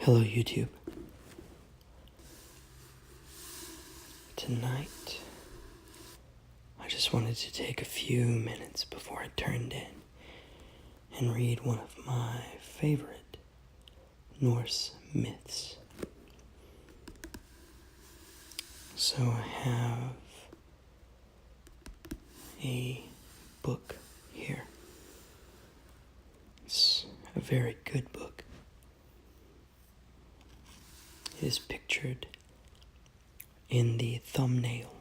Hello YouTube. Tonight, I just wanted to take a few minutes before I turned in and read one of my favorite Norse myths. So I have a book here. It's a very good book. It is pictured in the thumbnail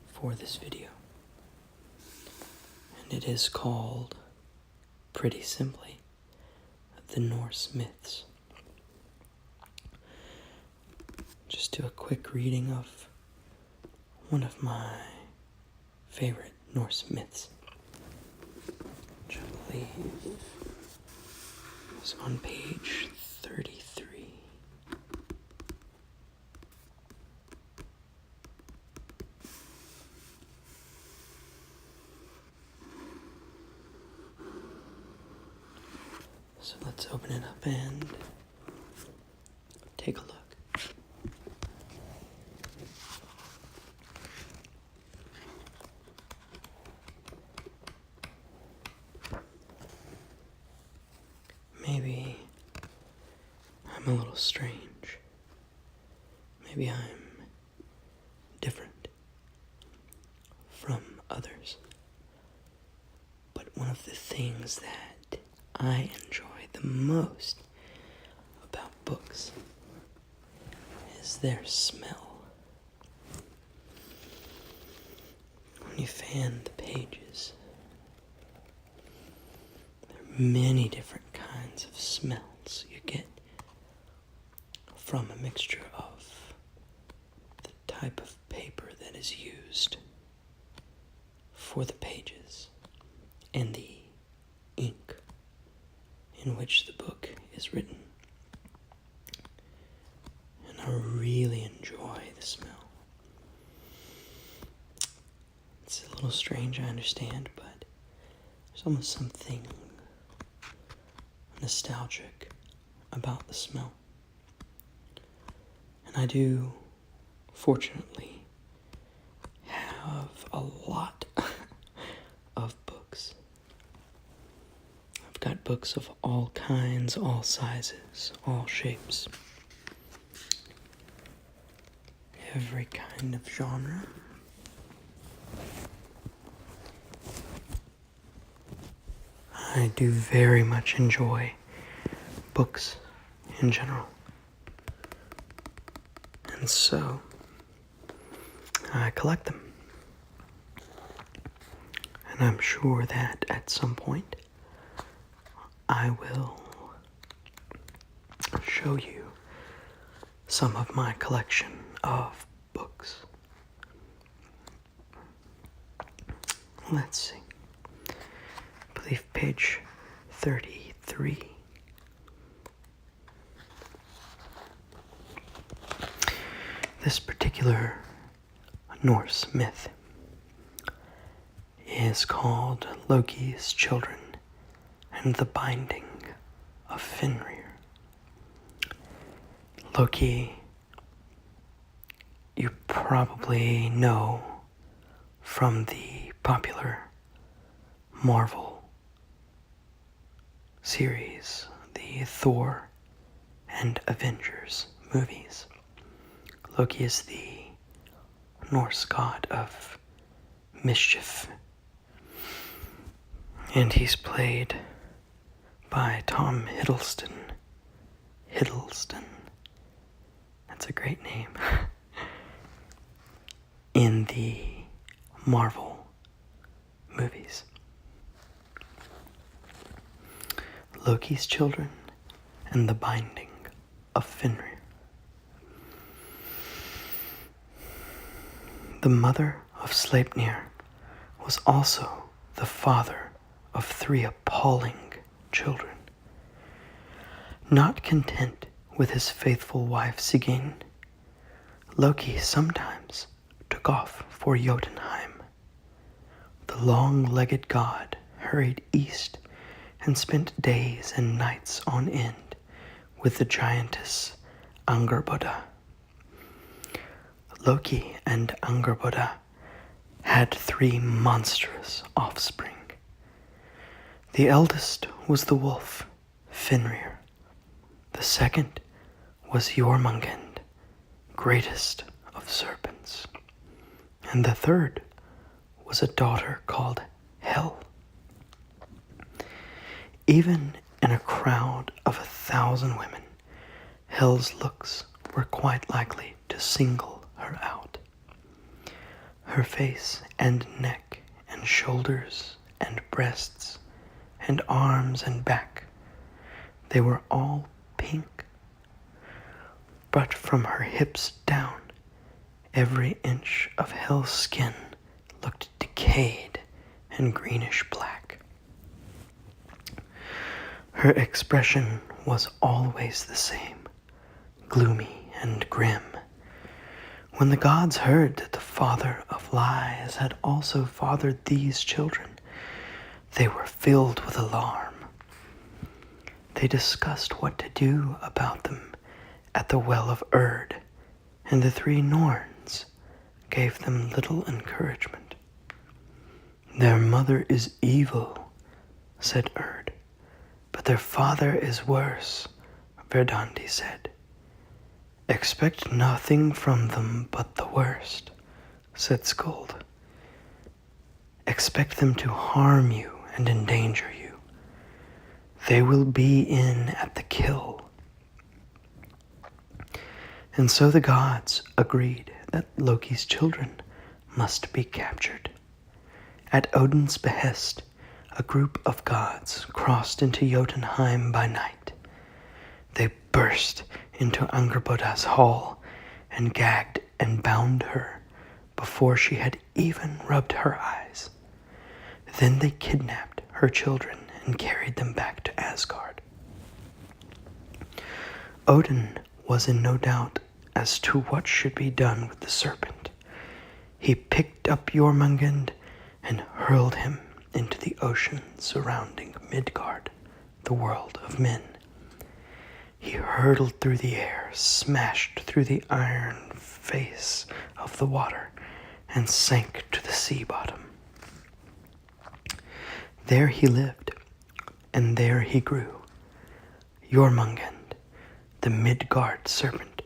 for this video. And it is called, pretty simply, The Norse Myths. Just do a quick reading of one of my favorite Norse myths, which I believe is on page 33. So let's open it up and take a look. Maybe I'm a little strange. Maybe I'm different from others. But one of the things that I enjoy the most about books is their smell. When you fan the pages, there are many different kinds of smells you get from a mixture of the type of paper that is used for the pages and the ink in which the book is written. And I really enjoy the smell. It's a little strange, I understand, but there's almost something nostalgic about the smell. And I do, fortunately, have a lot of books. I've got books of all kinds, all sizes, all shapes. Every kind of genre. I do very much enjoy books in general. And so, I collect them. And I'm sure that at some point, I will show you some of my collection of books. Let's see. I believe page 33. This particular Norse myth is called Loki's Children and the Binding of Fenrir. Loki, you probably know from the popular Marvel series, the Thor and Avengers movies. Loki is the Norse god of mischief, and he's played by Tom Hiddleston. That's a great name. In the Marvel movies. Loki's Children and the Binding of Fenrir. The mother of Sleipnir was also the father of 3 appalling children. Not content with his faithful wife Sigyn, Loki sometimes took off for Jotunheim. The long-legged god hurried east and spent days and nights on end with the giantess Angerboda. Loki and Angerboda had 3 monstrous offspring. The eldest was the wolf, Fenrir. The second was Jormungand, greatest of serpents. And the third was a daughter called Hel. Even in a crowd of 1,000 women, Hel's looks were quite likely to single her out. Her face and neck and shoulders and breasts and arms and back, they were all pink. But from her hips down, every inch of Hel's skin looked decayed and greenish black. Her expression was always the same, gloomy and grim. When the gods heard that the father of lies had also fathered these children, they were filled with alarm. They discussed what to do about them at the well of Urd, and the 3 Norns gave them little encouragement. "Their mother is evil," said Urd, "but their father is worse," Verdandi said. "Expect nothing from them but the worst," said Skuld. "Expect them to harm you and endanger you. They will be in at the kill." And so the gods agreed that Loki's children must be captured. At Odin's behest, a group of gods crossed into Jotunheim by night. They burst into Angerboda's hall and gagged and bound her before she had even rubbed her eyes. Then they kidnapped her children and carried them back to Asgard. Odin was in no doubt as to what should be done with the serpent. He picked up Jormungand and hurled him into the ocean surrounding Midgard, the world of men. He hurtled through the air, smashed through the iron face of the water, and sank to the sea bottom. There he lived, and there he grew. Jormungand, the Midgard serpent,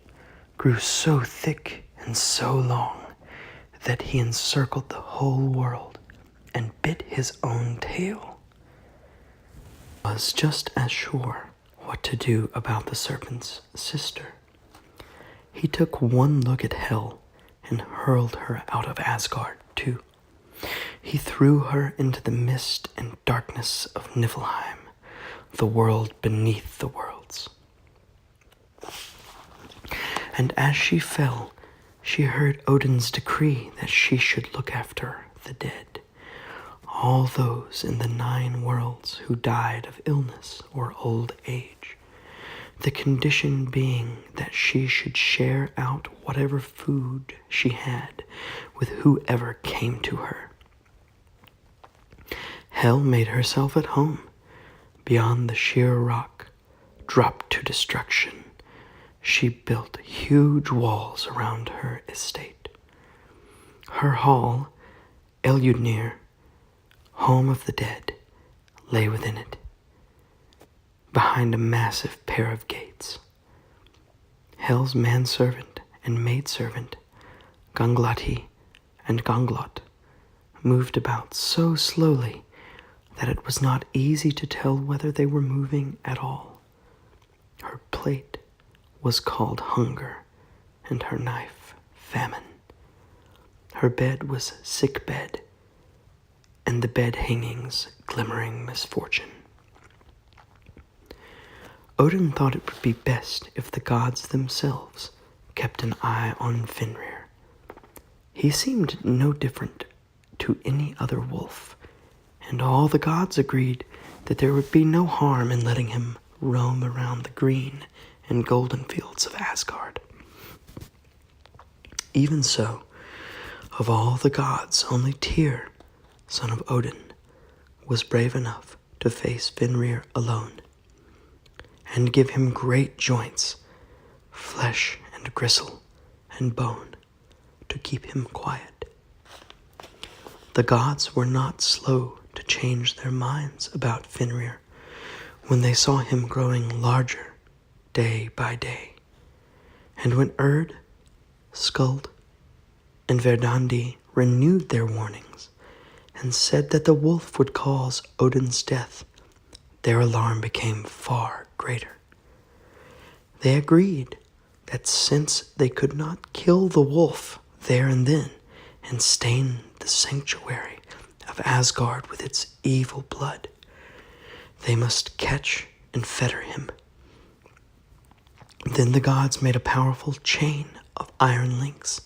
grew so thick and so long that he encircled the whole world and bit his own tail. He was just as sure what to do about the serpent's sister. He took one look at Hel and hurled her out of Asgard too. He threw her into the mist and darkness of Niflheim, the world beneath the worlds. And as she fell, she heard Odin's decree that she should look after the dead, all those in the 9 worlds who died of illness or old age, the condition being that she should share out whatever food she had with whoever came to her. Hel made herself at home, beyond the sheer rock, dropped to destruction. She built huge walls around her estate. Her hall, Eljudnir, home of the dead, lay within it, behind a massive pair of gates. Hel's manservant and maidservant, Ganglati and Ganglot, moved about so slowly that it was not easy to tell whether they were moving at all. Her plate was called Hunger, and her knife Famine. Her bed was Sick Bed, and the bed hangings Glimmering Misfortune. Odin thought it would be best if the gods themselves kept an eye on Fenrir. He seemed no different to any other wolf, and all the gods agreed that there would be no harm in letting him roam around the green and golden fields of Asgard. Even so, of all the gods, only Tyr, son of Odin, was brave enough to face Fenrir alone. and give him great joints, flesh and gristle and bone, to keep him quiet. The gods were not slow to change their minds about Fenrir when they saw him growing larger day by day. And when Urd, Skuld, and Verdandi renewed their warnings and said that the wolf would cause Odin's death, their alarm became far greater. They agreed that since they could not kill the wolf there and then and stain the sanctuary of Asgard with its evil blood, they must catch and fetter him. Then the gods made a powerful chain of iron links,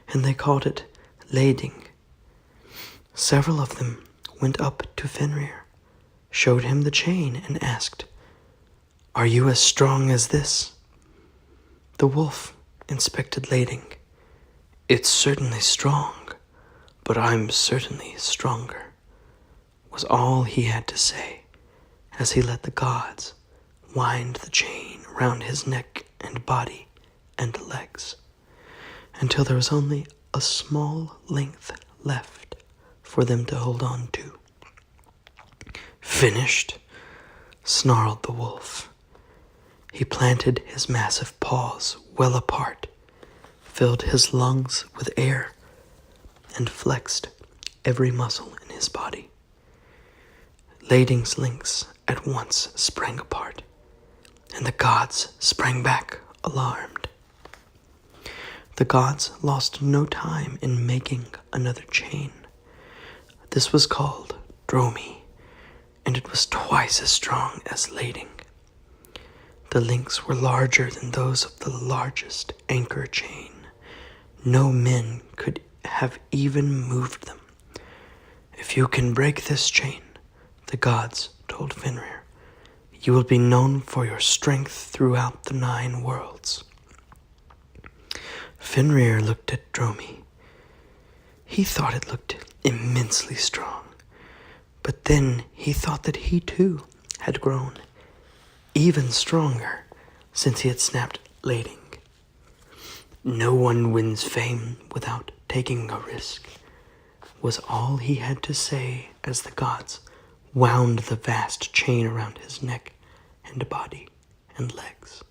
and they called it lading. Several of them went up to Fenrir, showed him the chain, and asked, "Are you as strong as this?" The wolf inspected lading. "It's certainly strong, but I'm certainly stronger," was all he had to say as he let the gods wind the chain around his neck and body and legs until there was only a small length left for them to hold on to. "Finished?" snarled the wolf. He planted his massive paws well apart, filled his lungs with air, and flexed every muscle in his body. Lading's links at once sprang apart, and the gods sprang back alarmed. The gods lost no time in making another chain. This was called Dromi, and it was twice as strong as lading. The links were larger than those of the largest anchor chain. No men could have even moved them. "If you can break this chain," the gods told Fenrir, "you will be known for your strength throughout the 9 worlds." Fenrir looked at Dromi. He thought it looked immensely strong, but then he thought that he too had grown even stronger since he had snapped lading. "No one wins fame without taking a risk," was all he had to say as the gods wound the vast chain around his neck and body and legs.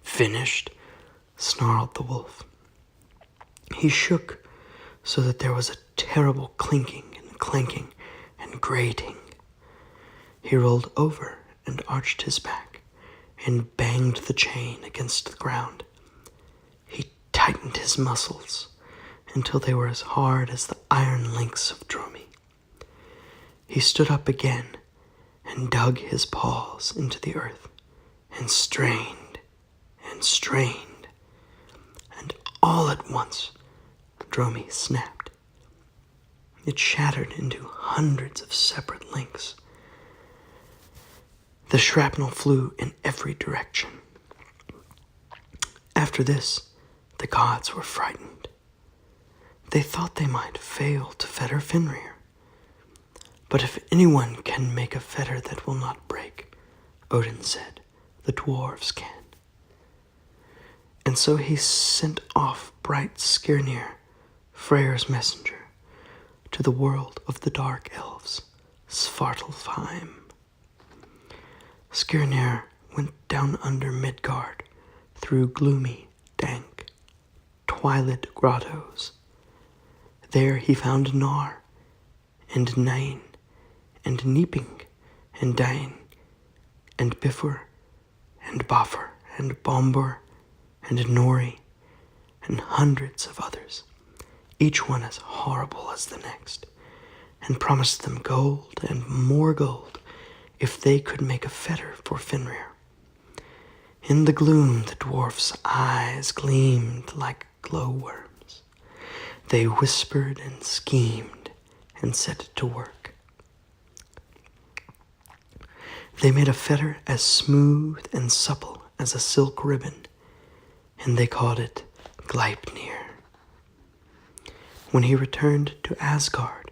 "Finished?" snarled the wolf. He shook so that there was a terrible clinking and clanking and grating. He rolled over and arched his back and banged the chain against the ground. He tightened his muscles until they were as hard as the iron links of Dromi. He stood up again and dug his paws into the earth and strained and strained, and all at once Dromi snapped. It shattered into hundreds of separate links. The shrapnel flew in every direction. After this, the gods were frightened. They thought they might fail to fetter Fenrir. "But if anyone can make a fetter that will not break," Odin said, "the dwarves can." And so he sent off bright Skirnir, Freyr's messenger, to the world of the dark elves, Svartalfheim. Skirnir went down under Midgard, through gloomy, dank, twilit grottos. There he found Gnar, and Nain, and Niping, and Dain, and Bifur, and Bafur, and Bombur, and Nori, and hundreds of others, each one as horrible as the next, and promised them gold and more gold if they could make a fetter for Fenrir. In the gloom, the dwarfs' eyes gleamed like glowworms. They whispered and schemed and set to work. They made a fetter as smooth and supple as a silk ribbon, and they called it Gleipnir. When he returned to Asgard,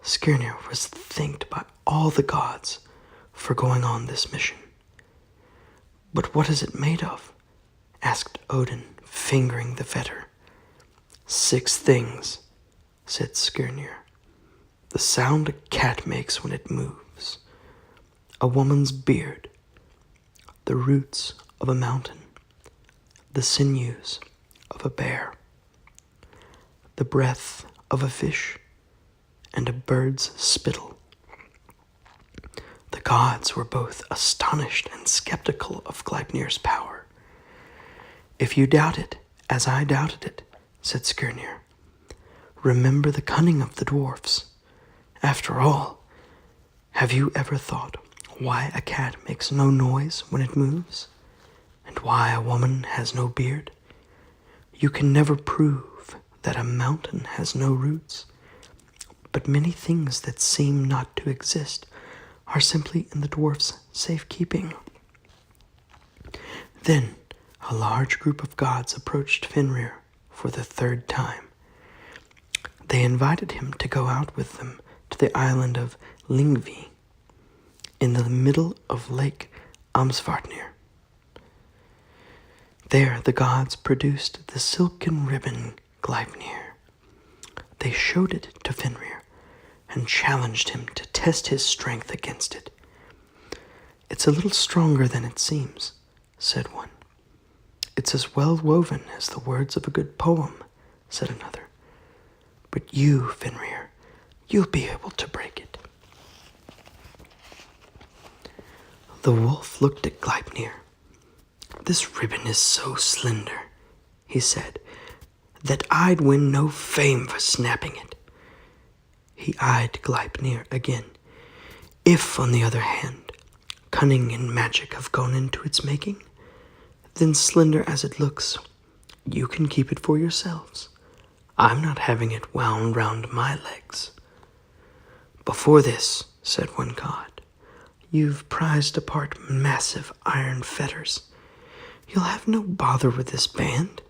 Skirnir was thanked by all the gods for going on this mission. But what is it made of? Asked Odin, fingering the fetter. 6 things, said Skirnir. The sound a cat makes when it moves, a woman's beard, the roots of a mountain, the sinews of a bear, the breath of a fish, and a bird's spittle. The gods were both astonished and skeptical of Gleipnir's power. If you doubt it, as I doubted it, said Skirnir, remember the cunning of the dwarfs. After all, have you ever thought why a cat makes no noise when it moves? And why a woman has no beard? You can never prove that a mountain has no roots, but many things that seem not to exist are simply in the dwarf's safekeeping. Then a large group of gods approached Fenrir for the 3rd time. They invited him to go out with them to the island of Lyngvi, in the middle of Lake Amsvartnir. There the gods produced the silken ribbon Gleipnir. They showed it to Fenrir and challenged him to test his strength against it. It's a little stronger than it seems, said one. It's as well woven as the words of a good poem, said another. But you, Fenrir, you'll be able to break it. The wolf looked at Gleipnir. This ribbon is so slender, he said, that I'd win no fame for snapping it. He eyed Gleipnir again. If, on the other hand, cunning and magic have gone into its making, then slender as it looks, you can keep it for yourselves. I'm not having it wound round my legs. Before this, said one god, you've prized apart massive iron fetters. You'll have no bother with this band.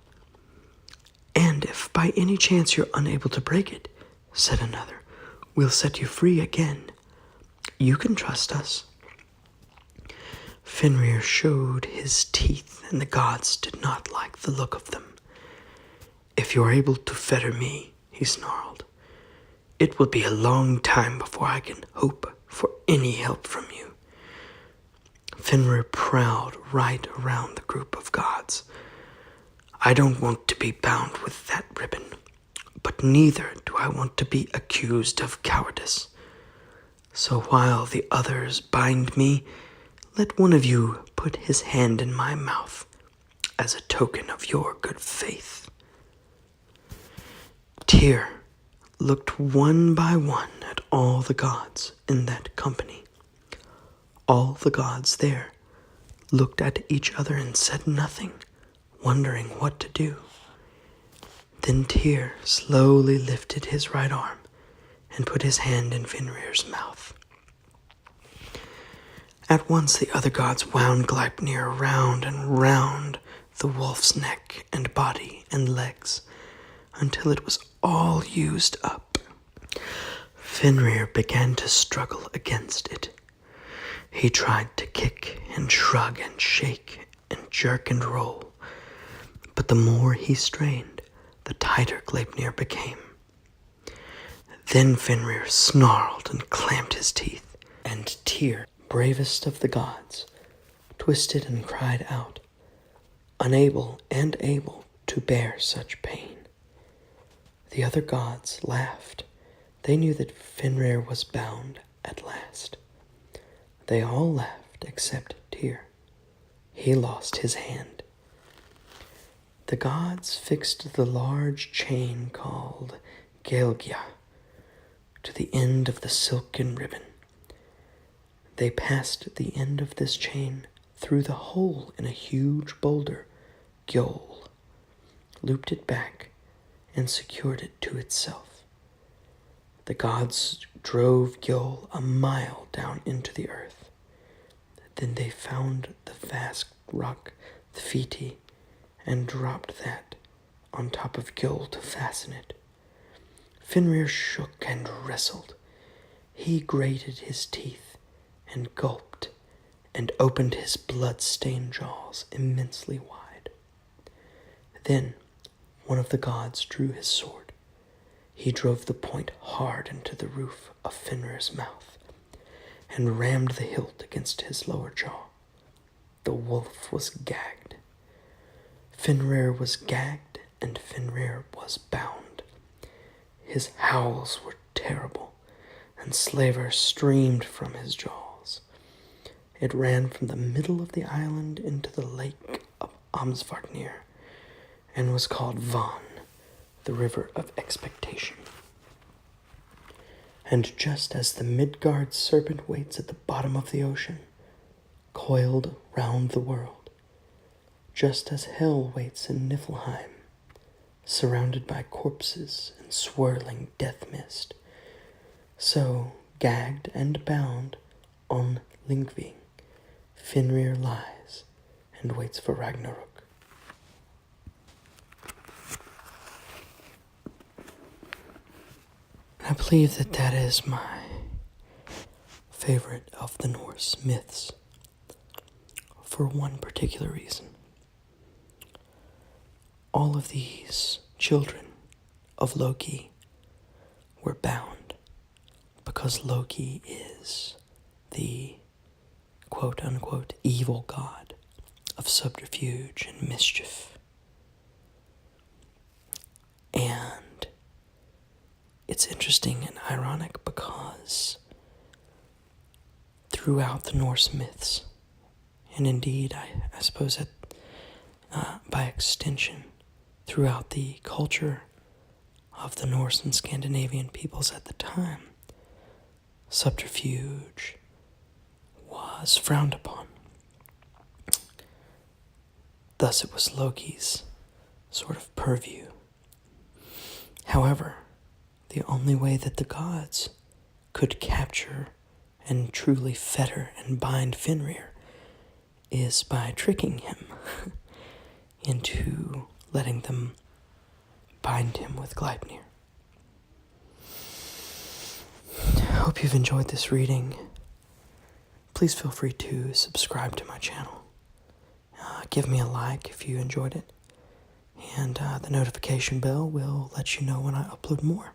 And if by any chance you're unable to break it, said another, we'll set you free again. You can trust us. Fenrir showed his teeth, and the gods did not like the look of them. If you're able to fetter me, he snarled, it will be a long time before I can hope for any help from you. Fenrir prowled right around the group of gods. I don't want to be bound with that ribbon, but neither do I want to be accused of cowardice. So while the others bind me, let one of you put his hand in my mouth as a token of your good faith. Tyr looked one by one at all the gods in that company. All the gods there looked at each other and said nothing, wondering what to do. Then Tyr slowly lifted his right arm and put his hand in Fenrir's mouth. At once the other gods wound Gleipnir round and round the wolf's neck and body and legs until it was all used up. Fenrir began to struggle against it. He tried to kick and shrug and shake and jerk and roll, but the more he strained, the tighter Gleipnir became. Then Fenrir snarled and clamped his teeth, and Tyr, bravest of the gods, twisted and cried out, unable and able to bear such pain. The other gods laughed. They knew that Fenrir was bound at last. They all laughed except Tyr. He lost his hand. The gods fixed the large chain called Gelgja to the end of the silken ribbon. They passed the end of this chain through the hole in a huge boulder, Gjöll, looped it back, and secured it to itself. The gods drove Gjöll a mile down into the earth. Then they found the vast rock Thviti and dropped that on top of Gjöll to fasten it. Fenrir shook and wrestled. He grated his teeth and gulped and opened his blood-stained jaws immensely wide. Then one of the gods drew his sword. He drove the point hard into the roof of Fenrir's mouth and rammed the hilt against his lower jaw. The wolf was gagged. Fenrir was gagged, and Fenrir was bound. His howls were terrible, and slaver streamed from his jaws. It ran from the middle of the island into the lake of Amsvarnir, and was called Van, the river of expectation. And just as the Midgard serpent waits at the bottom of the ocean, coiled round the world, just as hell waits in Niflheim, surrounded by corpses and swirling death mist, so, gagged and bound on Lyngvi, Fenrir lies and waits for Ragnarok. I believe that is my favorite of the Norse myths, for one particular reason. All of these children of Loki were bound because Loki is the quote-unquote evil god of subterfuge and mischief. And it's interesting and ironic because throughout the Norse myths, and indeed, I suppose that by extension, throughout the culture of the Norse and Scandinavian peoples at the time, subterfuge was frowned upon. Thus it was Loki's sort of purview. However, the only way that the gods could capture and truly fetter and bind Fenrir is by tricking him into letting them bind him with Gleipnir. I hope you've enjoyed this reading. Please feel free to subscribe to my channel. Give me a like if you enjoyed it. And the notification bell will let you know when I upload more.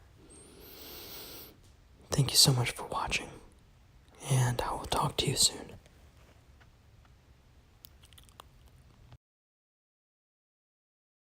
Thank you so much for watching, and I will talk to you soon.